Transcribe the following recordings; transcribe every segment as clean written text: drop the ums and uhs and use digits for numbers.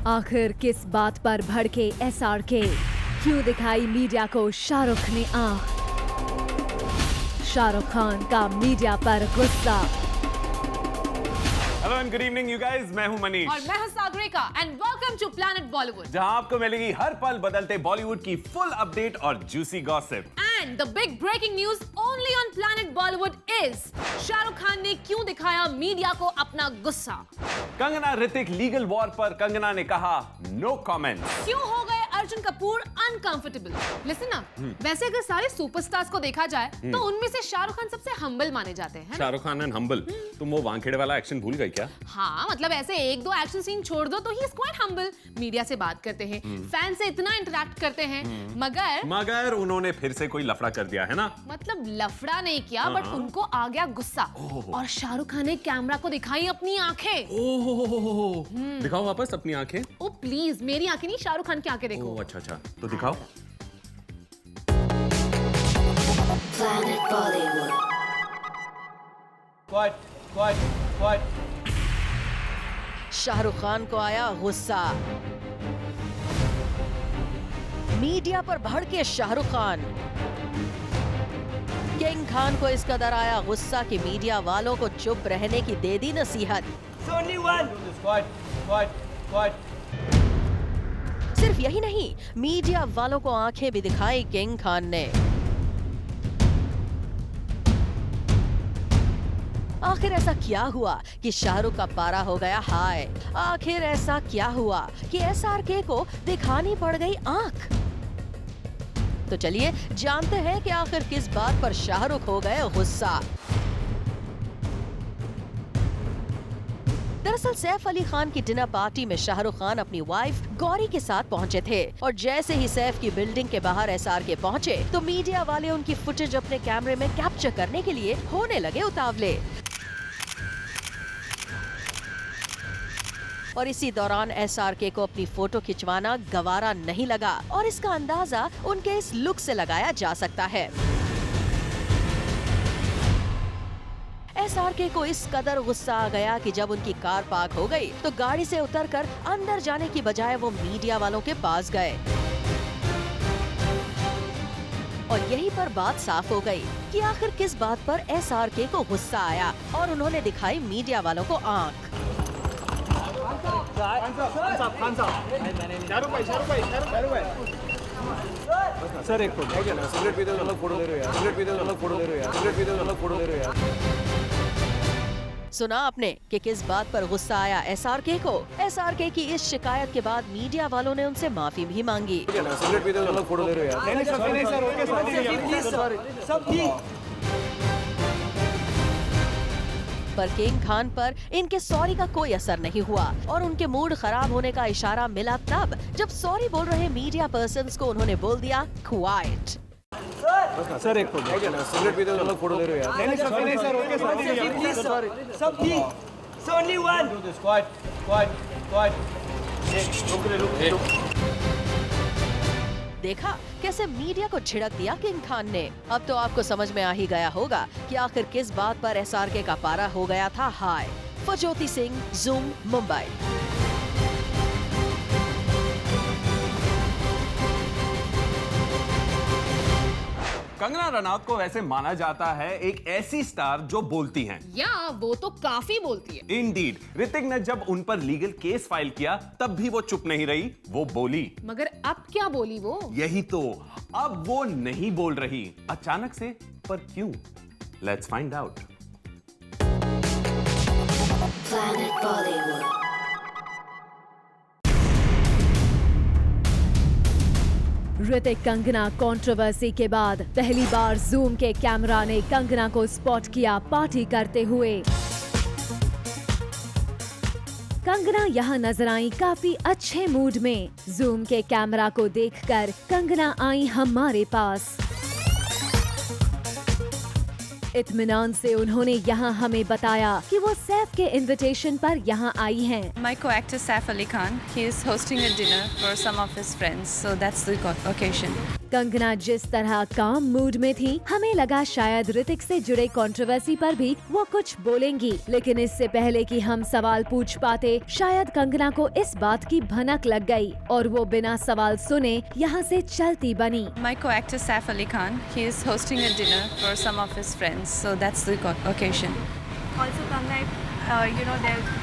आखिर किस बात पर भड़के SRK? क्यों दिखाई मीडिया को शाहरुख ने आंख? शाहरुख खान का मीडिया पर गुस्सा। Hello and good evening you guys, मैं हूं मनीष और मैं हूं Sagarika and welcome to planet Bollywood, जहां आपको मिलेगी हर पल बदलते बॉलीवुड की फुल अपडेट और juicy gossip. And the big breaking news only on planet Bollywood is Shahrukh Khan ने क्यों दिखाया मीडिया को अपना गुस्सा। कंगना ऋतिक लीगल वॉर पर कंगना ने कहा नो कमेंट्स। क्यों हो गए अर्जुन कपूर अनकंफर्टेबल। लिसन ना, वैसे अगर सारे सुपरस्टार्स को देखा जाए तो उनमें से शाहरुख खान सबसे हम्बल माने जाते हैं। Shahrukh Khan and humble. तुम वो वानखेड़े वाला एक्शन भूल गई क्या? हाँ, मतलब ऐसे एक दो एक्शन सीन छोड़ दो तो he is quite humble. Media से बात करते हैं, फैन से इतना इंटरेक्ट करते हैं, मगर उन्होंने फिर से कोई लफड़ा कर दिया है ना। मतलब लफड़ा नहीं किया, बट उनको आ गया गुस्सा और शाहरुख खान ने कैमरा को दिखाई अपनी आंखें। दिखाओ वापस अपनी आंखें। ओ प्लीज, मेरी आंखें नहीं, शाहरुख खान की आंखें देखो। अच्छा, तो दिखाओ। Planet Bollywood. शाहरुख खान को आया गुस्सा। मीडिया पर भड़के शाहरुख खान। किंग खान को इस कदर आया गुस्सा कि मीडिया वालों को चुप रहने की दे दी नसीहत। सिर्फ यही नहीं, मीडिया वालों को आंखें भी दिखाई किंग खान ने। आखिर ऐसा क्या हुआ कि शाहरुख का पारा हो गया हाई? आखिर ऐसा क्या हुआ कि SRK को दिखानी पड़ गई आंख? तो चलिए जानते हैं कि आखिर किस बात पर शाहरुख हो गए गुस्सा। दरअसल सैफ अली खान की डिनर पार्टी में शाहरुख खान अपनी वाइफ गौरी के साथ पहुंचे थे और जैसे ही सैफ की बिल्डिंग के बाहर SRK पहुंचे तो मीडिया वाले उनकी फुटेज अपने कैमरे में कैप्चर करने के लिए होने लगे उतावले। और इसी दौरान SRK को अपनी फोटो खिंचवाना गवारा नहीं लगा और इसका अंदाजा उनके इस लुक से लगाया जा सकता है। SRK को इस कदर गुस्सा आ गया कि जब उनकी कार पार्क हो गई तो गाड़ी से उतरकर अंदर जाने की बजाय वो मीडिया वालों के पास गए और यहीं पर बात साफ हो गई कि आखिर किस बात पर SRK को गुस्सा आया और उन्होंने दिखाई मीडिया वालों को आंख। सर एक सिगरेट पीते अलग फोटो ले रहे हो यार, सिगरेट पीते अलग फोटो ले रहे हो यार, सिगरेट पीते अलग फोटो ले रहे हो यार। सुना आपने कि किस बात पर गुस्सा आया SRK को? SRK की इस शिकायत के बाद मीडिया वालों ने उनसे माफी भी मांगी। सिगरेट पीते अलग फोटो ले रहे हो यार। नहीं सर, ओके सर, सब ठीक। पर किंग खान पर इनके सॉरी का कोई असर नहीं हुआ और उनके मूड खराब होने का इशारा मिला तब जब सॉरी बोल रहे मीडिया पर्सन्स को उन्होंने बोल दिया क्वाइट। सर एक सिगरेट पीते अलग फोटो ले रहे हो यार। नहीं सर, ओके सर, सब ठीक। Only one. देखा कैसे मीडिया को झिड़क दिया किंग खान ने। अब तो आपको समझ में आ ही गया होगा कि आखिर किस बात पर SRK का पारा हो गया था हाई। फज्योति सिंह, ज़ूम, मुंबई। कंगना रनौत को वैसे माना जाता है एक ऐसी स्टार जो बोलती हैं। या वो तो काफी बोलती है। इंडीड। ऋतिक ने जब उन पर लीगल केस फाइल किया तब भी वो चुप नहीं रही, वो बोली। मगर अब क्या बोली वो? यही तो, अब वो नहीं बोल रही। अचानक से, पर क्यों? Let's find out. Planet Bollywood. Hrithik Kangana controversy के बाद पहली बार जूम के कैमरा ने कंगना को स्पॉट किया पार्टी करते हुए। कंगना यहाँ नजर आई काफी अच्छे मूड में। जूम के कैमरा को देखकर कंगना आई हमारे पास। इत्मीनान से उन्होंने यहाँ हमें बताया कि वो सैफ के इनविटेशन पर यहाँ आई हैं। My co-actor Saif Ali Khan, he is hosting a dinner for some of his friends, so that's the occasion. Kangana जिस तरह काम मूड में थी, हमें लगा शायद ऋतिक से जुड़े कंट्रोवर्सी पर भी वो कुछ बोलेंगी, लेकिन इससे पहले कि हम सवाल पूछ पाते, शायद कंगना को इस बात की भनक लग गई और वो बिना सवाल सुने यहाँ से चलती बनी। My co-actor Saif Ali Khan, he is hosting a dinner for some of his friends, so that's the occasion. Also, Kangna, you know, there's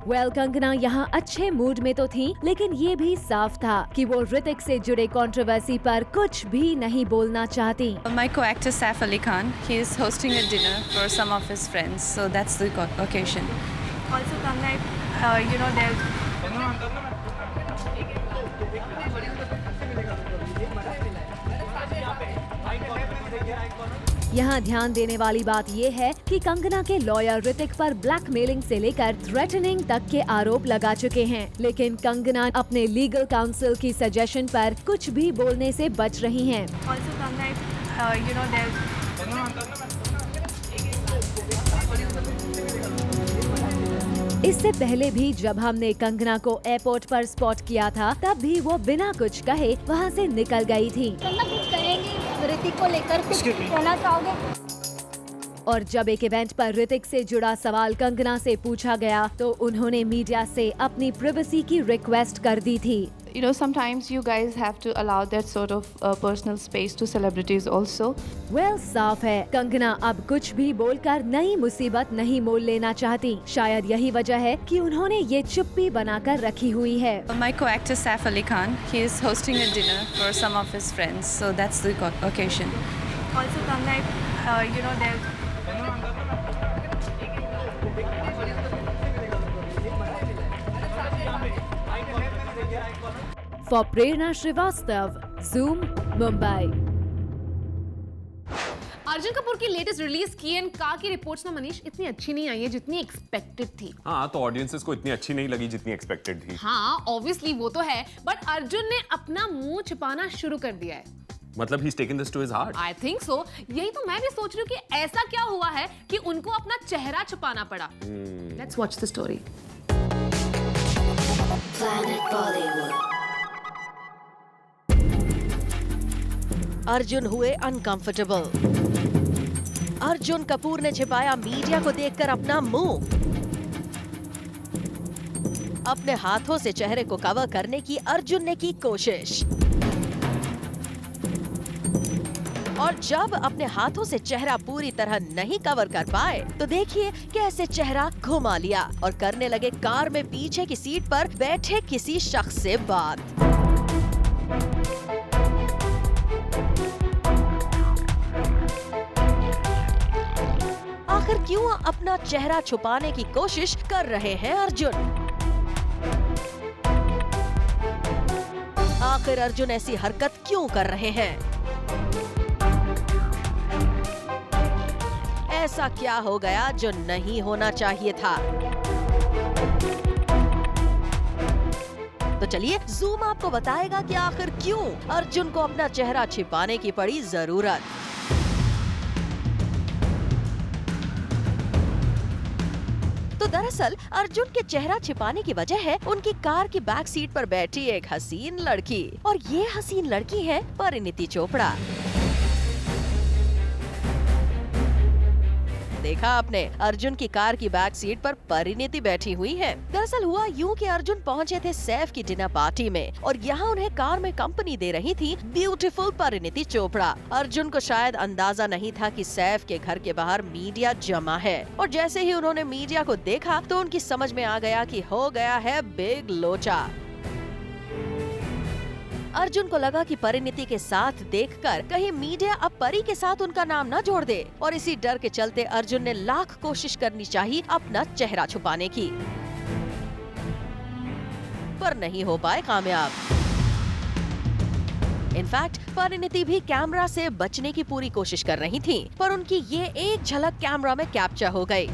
well Kangana यहाँ अच्छे मूड में तो थी, लेकिन ये भी साफ था कि वो ऋतिक से जुड़े कंट्रोवर्सी पर कुछ भी नहीं बोलना चाहती। My co-actor Saif Ali Khan, he is hosting a dinner for some of his friends, so that's the occasion. also Kangna, you know, there's यहाँ ध्यान देने वाली बात ये है कि कंगना के लॉयर ऋतिक पर ब्लैकमेलिंग से लेकर थ्रेटनिंग तक के आरोप लगा चुके हैं, लेकिन कंगना अपने लीगल काउंसिल की सजेशन पर कुछ भी बोलने से बच रही हैं। also Kangna, you know, there's इससे पहले भी जब हमने कंगना को एयरपोर्ट पर स्पॉट किया था, तब भी वो बिना कुछ कहे वहाँ से निकल गई थी। कुछ कहेंगे ऋतिक को लेकर, कुछ कहना चाहोगे? और जब एक इवेंट पर ऋतिक से जुड़ा सवाल कंगना से पूछा गया, तो उन्होंने मीडिया से अपनी प्राइवेसी की रिक्वेस्ट कर दी थी। You know, sometimes you guys have to allow that sort of personal space to celebrities also. Well साफ है, कंगना अब कुछ भी बोलकर नई मुसीबत नहीं मोल लेना चाहती। शायद यही वजह है कि उन्होंने ये चुप्पी बनाकर रखी हुई है। My co-actor Saif Ali Khan, he is hosting a dinner for some of his friends, so that's the occasion. also Kangna, you know, there's for Prerna Srivastava, Zoom, Mumbai. Arjun Kapoor की लेटेस्ट रिलीज की एंड का की रिपोर्ट्स ना मनीष इतनी अच्छी नहीं आई है जितनी एक्सपेक्टेड थी। हाँ, तो ऑडियंसेस को इतनी अच्छी नहीं लगी जितनी एक्सपेक्टेड थी। हाँ ऑब्वियसली वो तो है, बट अर्जुन ने अपना मुंह छिपाना शुरू कर दिया है। मतलब he's taken this to his heart. I think so. यही तो मैं भी सोच रही हूँ कि ऐसा क्या हुआ है कि उनको अपना चेहरा छुपाना पड़ा। Let's watch the story. Planet Bollywood. Arjun हुए अनकंफर्टेबल। अर्जुन कपूर ने छिपाया मीडिया को देखकर अपना मुंह। अपने हाथों से चेहरे को कवर करने की अर्जुन ने की कोशिश, और जब अपने हाथों से चेहरा पूरी तरह नहीं कवर कर पाए, तो देखिए कैसे चेहरा घुमा लिया और करने लगे कार में पीछे की सीट पर बैठे किसी शख्स से बात। आखिर क्यों अपना चेहरा छुपाने की कोशिश कर रहे हैं अर्जुन? आखिर अर्जुन ऐसी हरकत क्यों कर रहे हैं? ऐसा क्या हो गया जो नहीं होना चाहिए था? तो चलिए जूम आपको बताएगा कि आखिर क्यों अर्जुन को अपना चेहरा छिपाने की पड़ी जरूरत। तो दरअसल अर्जुन के चेहरा छिपाने की वजह है उनकी कार की बैक सीट पर बैठी एक हसीन लड़की, और ये हसीन लड़की है परिणीति चोपड़ा। देखा आपने, अर्जुन की कार की बैक सीट पर परिणीति बैठी हुई है। दरअसल हुआ यूं कि अर्जुन पहुंचे थे सैफ की डिनर पार्टी में, और यहाँ उन्हें कार में कंपनी दे रही थी ब्यूटीफुल परिणीति चोपड़ा। अर्जुन को शायद अंदाजा नहीं था कि सैफ के घर के बाहर मीडिया जमा है, और जैसे ही उन्होंने मीडिया को देखा तो उनकी समझ में आ गया कि हो गया है बिग लोचा। अर्जुन को लगा कि परिणीति के साथ देखकर कहीं मीडिया अब परी के साथ उनका नाम न जोड़ दे, और इसी डर के चलते अर्जुन ने लाख कोशिश करनी चाहिए अपना चेहरा छुपाने की, पर नहीं हो पाए कामयाब। इनफैक्ट परिणीति भी कैमरा से बचने की पूरी कोशिश कर रही थी, पर उनकी ये एक झलक कैमरा में कैप्चर हो गई।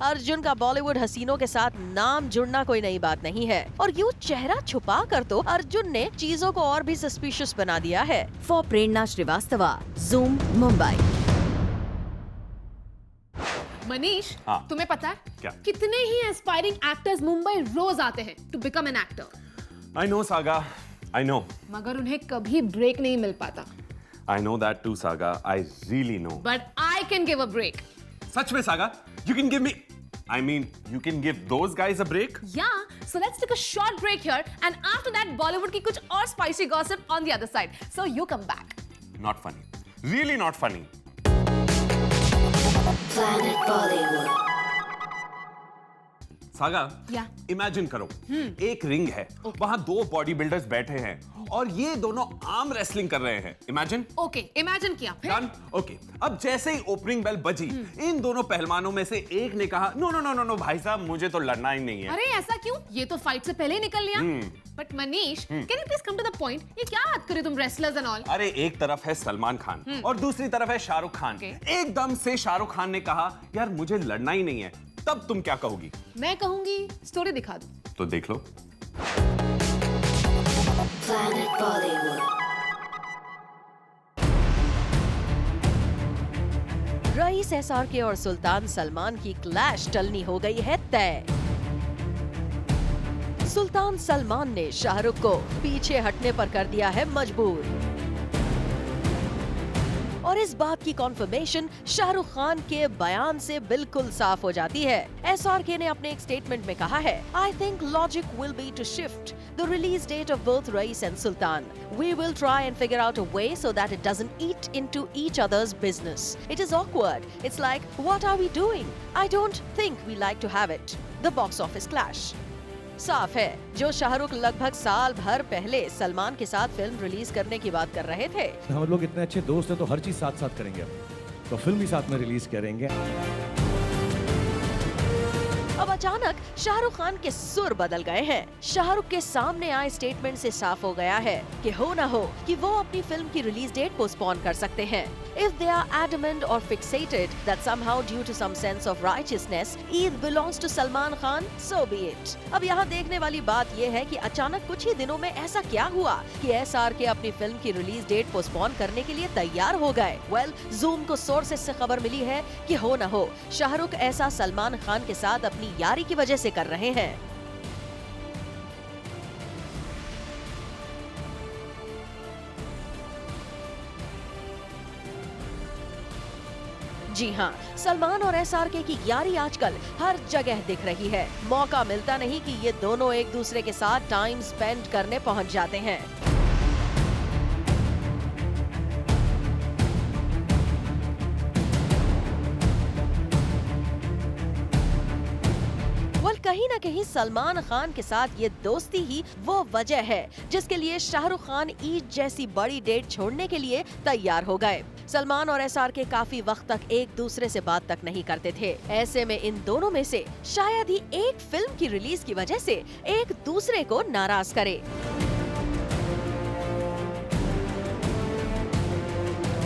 अर्जुन का बॉलीवुड हसीनों के साथ नाम जुड़ना कोई नई बात नहीं है, और यूं चेहरा छुपा कर तो अर्जुन ने चीजों को और भी सस्पिशियस बना दिया है। For Prerna Srivastava, Zoom, Mumbai. मनीष, हाँ। तुम्हें पता है क्या? कितने ही एस्पायरिंग एक्टर्स मुंबई रोज आते हैं to become an actor. I know, Saga. I know. मगर उन्हें कभी ब्रेक नहीं मिल पाता. I know that too, Saga. I really know. But I can give a break. सच में, Saga? You can give me... I mean, you can give those guys a break? Yeah, so let's take a short break here and after that Bollywood की कुछ और spicy gossip on the other side. So you come back. Not funny. Really not funny. Planet Bollywood. Saga, Yeah. Imagine करो, एक ring है, वहां दो body builders बैठे हैं और ये दोनों आर्म रेसलिंग कर रहे हैं. इमेजिन. Okay, imagine किया. फिर? डन. ओके. अब जैसे ही ओपनिंग बेल बजी, इन दोनों पहलवानों में से एक ने कहा, no no no no no भाई साहब, मुझे तो लड़ना ही नहीं है. अरे ऐसा क्यों? ये तो फाइट से पहले ही निकल लिया. But Manish, can you please come to the point? ये क्या बात करे तुम wrestlers and all? अरे एक तरफ है सलमान खान और दूसरी तरफ है शाहरुख खान. Okay. एकदम से शाहरुख खान ने कहा, यार मुझे लड़ना ही नहीं है. तब तुम क्या कहोगी? मैं कहूंगी स्टोरी दिखा दो. तो देख लो. Planet Bollywood. रईस एसआरके और सुल्तान सलमान की क्लैश टलनी हो गई है तय। सुल्तान सलमान ने शाहरुख को पीछे हटने पर कर दिया है मजबूर और इस बात की कॉन्फर्मेशन शाहरुख खान के बयान से बिल्कुल साफ हो जाती है। एसआरके ने अपने एक स्टेटमेंट में कहा है, I think logic will be to shift the release date of both Rais and Sultan. We will try and figure out a way so that it doesn't eat into each other's business. It is awkward. It's like, what are we doing? I don't think we like to have it. The box office clash. साफ है, जो शाहरुख लगभग साल भर पहले सलमान के साथ film release करने की बात कर रहे थे। हम लोग इतने अच्छे दोस्त हैं तो हर चीज साथ साथ करेंगे, तो फिल्म भी साथ में रिलीज करेंगे। अब अचानक शाहरुख खान के सुर बदल गए हैं। शाहरुख के सामने आए स्टेटमेंट से साफ हो गया है कि हो ना हो कि वो अपनी फिल्म की रिलीज डेट पोस्टपोन कर सकते हैं। If they are adamant or fixated that somehow due to some sense of righteousness, Eid belongs to Salman Khan, so be it. अब यहाँ देखने वाली बात ये है कि अचानक कुछ ही दिनों में ऐसा क्या हुआ कि SRK अपनी फिल्म की रिलीज डेट पोस्टपोन करने के लिए तैयार हो गए। Well, Zoom को सोर्सेस से खबर मिली है कि हो ना हो शाहरुख ऐसा सलमान खान के साथ अपनी यारी की वजह से कर रहे हैं। जी हाँ, सलमान और एसआरके की यारी आजकल हर जगह दिख रही है। मौका मिलता नहीं कि ये दोनों एक दूसरे के साथ टाइम स्पेंड करने पहुंच जाते हैं। कहीं न कहीं सलमान खान के साथ ये दोस्ती ही वो वजह है जिसके लिए शाहरुख खान ईद जैसी बड़ी डेट छोड़ने के लिए तैयार हो गए। सलमान और एसआरके काफी वक्त तक एक दूसरे से बात तक नहीं करते थे। ऐसे में इन दोनों में से शायद ही एक फिल्म की रिलीज की वजह से एक दूसरे को नाराज करे।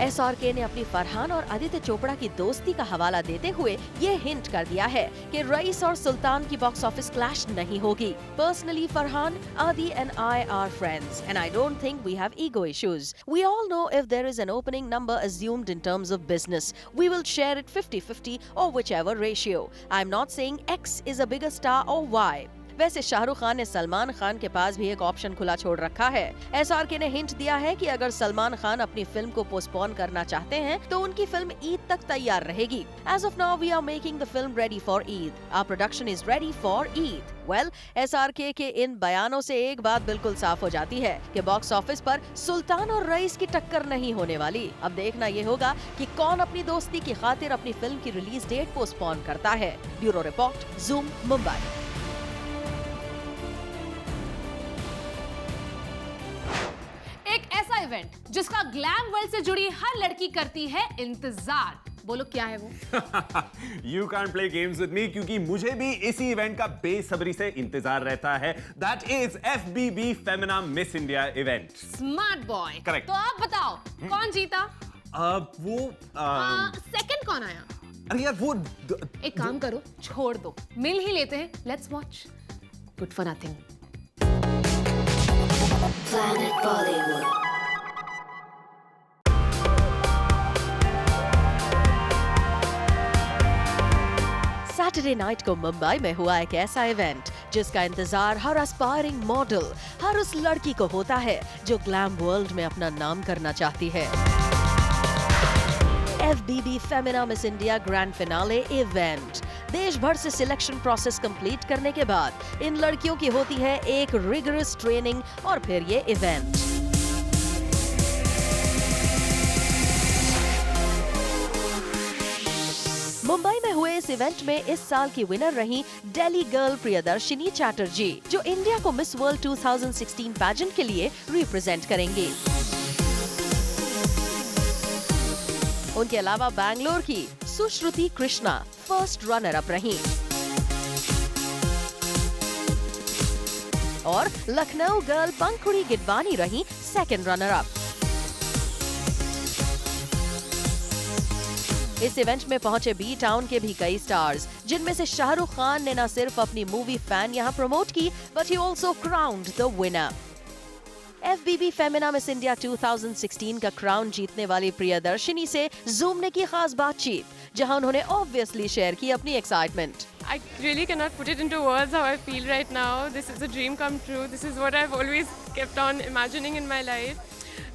एसआरके ने अपनी फरहान और आदित्य चोपड़ा की दोस्ती का हवाला देते हुए ये हिंट कर दिया है कि रईस और सुल्तान की बॉक्स ऑफिस क्लैश नहीं होगी। Personally Farhan, Adi and I are friends and I don't think we have ego issues. We all know if there is an opening number assumed in terms of business, we will share it 50-50 or whichever ratio. I'm not saying X is a bigger star or Y. वैसे शाहरुख खान ने सलमान खान के पास भी एक option खुला छोड़ रखा है। SRK ने हिंट दिया है कि अगर सलमान खान अपनी फिल्म को पोस्टपोन करना चाहते हैं तो उनकी फिल्म ईद तक तैयार रहेगी। As of now, we are making the film ready for Eid. Our production is ready for Eid. Well, SRK के इन बयानों से एक बात बिल्कुल साफ हो जाती है कि बॉक्स ऑफिस पर सुल्तान और रईस की टक्कर नहीं होने वाली। अब देखना ये होगा कि कौन अपनी दोस्ती की खातिर अपनी फिल्म की रिलीज डेट पोस्टपोन करता है। Bureau report, Zoom, Mumbai. एक ऐसा इवेंट जिसका ग्लैम वर्ल्ड से जुड़ी हर लड़की करती है इंतजार। बोलो क्या है वो? You can't play games with me क्योंकि मुझे भी इसी इवेंट का बेसब्री से इंतजार रहता है। That is FBB Femina Miss India event. Smart boy. Correct. तो आप बताओ कौन जीता? सेकंड कौन आया? अरे यार वो एक काम करो, छोड़ दो, मिल ही लेते हैं। Let's watch good for nothing. Planet Bollywood. Saturday night को मुंबई में हुआ एक ऐसा इवेंट जिसका इंतजार हर एस्पायरिंग मॉडल, हर उस लड़की को होता है जो ग्लैम वर्ल्ड में अपना नाम करना चाहती है। FBB Femina miss India grand finale event. देश भर से सिलेक्शन प्रोसेस कंप्लीट करने के बाद इन लड़कियों की होती है एक रिगरस ट्रेनिंग और फिर ये इवेंट। मुंबई में हुए इस इवेंट में इस साल की विनर रही दिल्ली गर्ल प्रियदर्शिनी चैटर्जी, जो इंडिया को मिस वर्ल्ड 2016 पैजेंट के लिए रिप्रेजेंट करेंगी। उनके अलावा बैंगलोर की सुश्रुति कृष्णा फर्स्ट रनर अप रही और लखनऊ गर्ल पंखुड़ी गिडवानी रही सेकंड रनर अप। इस इवेंट में पहुंचे बी टाउन के भी कई स्टार्स, जिनमें से शाहरुख खान ने न सिर्फ अपनी मूवी फैन यहां प्रमोट की, but he also crowned the winner. FBB Femina miss India 2016 का क्राउन जीतने वाली प्रियदर्शिनी से जूम ने की खास बातचीत, जहां उन्होंने ऑब्वियसली शेयर की अपनी excitement. I really cannot put it into words how I feel right now. This is a dream come true. This is what I've always kept on imagining in my life.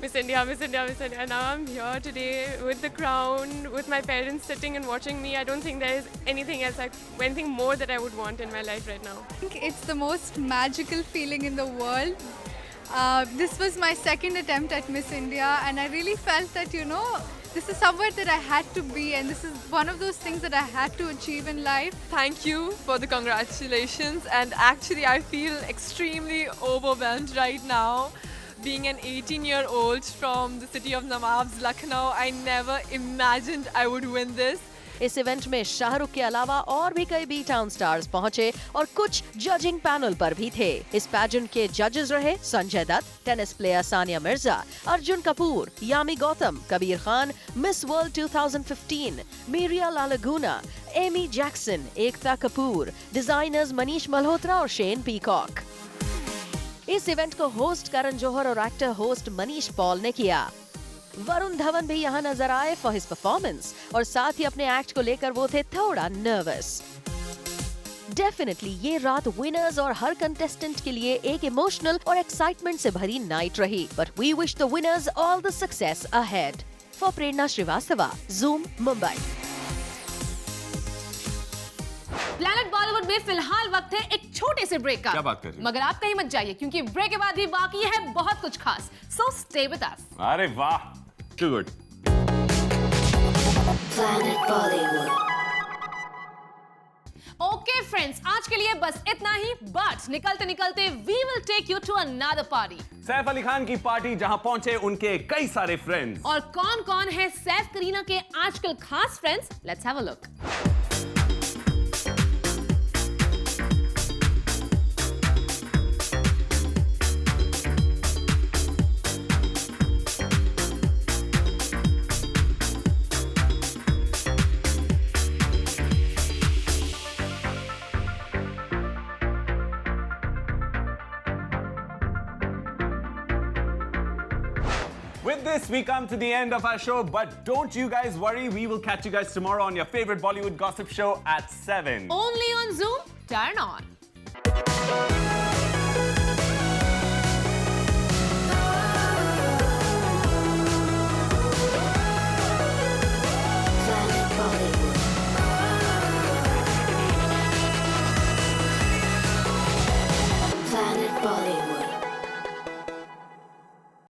Miss India, Miss India, Miss India. Now I'm here today with the crown, with my parents sitting and watching me. I don't think there is anything else, anything more that I would want in my life right now. I think it's the most magical feeling in the world. This was my second attempt at Miss India, and I really felt that, this is somewhere that I had to be, and this is one of those things that I had to achieve in life. Thank you for the congratulations, and actually I feel extremely overwhelmed right now. Being an 18-year-old from the city of Nawabs, Lucknow, I never imagined I would win this. इस event में शाहरुख के अलावा और भी कई B town stars पहुंचे और कुछ जजिंग पैनल पर भी थे। इस पैजेंट के जजेस रहे Sanjay Dutt, tennis player Sania Mirza, Arjun Kapoor, Yami Gautam, Kabir Khan, miss world 2015, Mireia Lalaguna, Amy Jackson, Ekta Kapoor, designers Manish Malhotra और शेन पीकॉक। इस इवेंट को होस्ट करण जौहर और एक्टर होस्ट मनीष पॉल ने किया। वरुण धवन भी यहाँ नजर आए फॉर हिज परफॉर्मेंस और साथ ही अपने एक्ट को लेकर वो थे थोड़ा नर्वस। डेफिनेटली ये रात विनर्स और हर कंटेस्टेंट के लिए एक इमोशनल और एक्साइटमेंट से भरी नाइट रही, but we wish the winners all the success ahead. For Prerna Srivastava, Zoom, Mumbai. Planet Bollywood में फिलहाल वक्त है एक छोटे से ब्रेक का। क्या बात कर रही हो? मगर आप कहीं मत जाइए, क्योंकि ब्रेक के बाद भी बाकी है बहुत कुछ खास। So stay with us. अरे वाह, too good. Planet Bollywood. Okay friends, आज के लिए बस इतना ही, बट निकलते निकलते we will take you to another party. Saif Ali Khan की पार्टी, जहां पहुंचे उनके कई सारे फ्रेंड्स। और कौन कौन है सैफ करीना के आजकल खास friends, let's have a look. With this, we come to the end of our show, but don't you guys worry, we will catch you guys tomorrow on your favorite Bollywood gossip show at 7. Only on Zoom, turn on.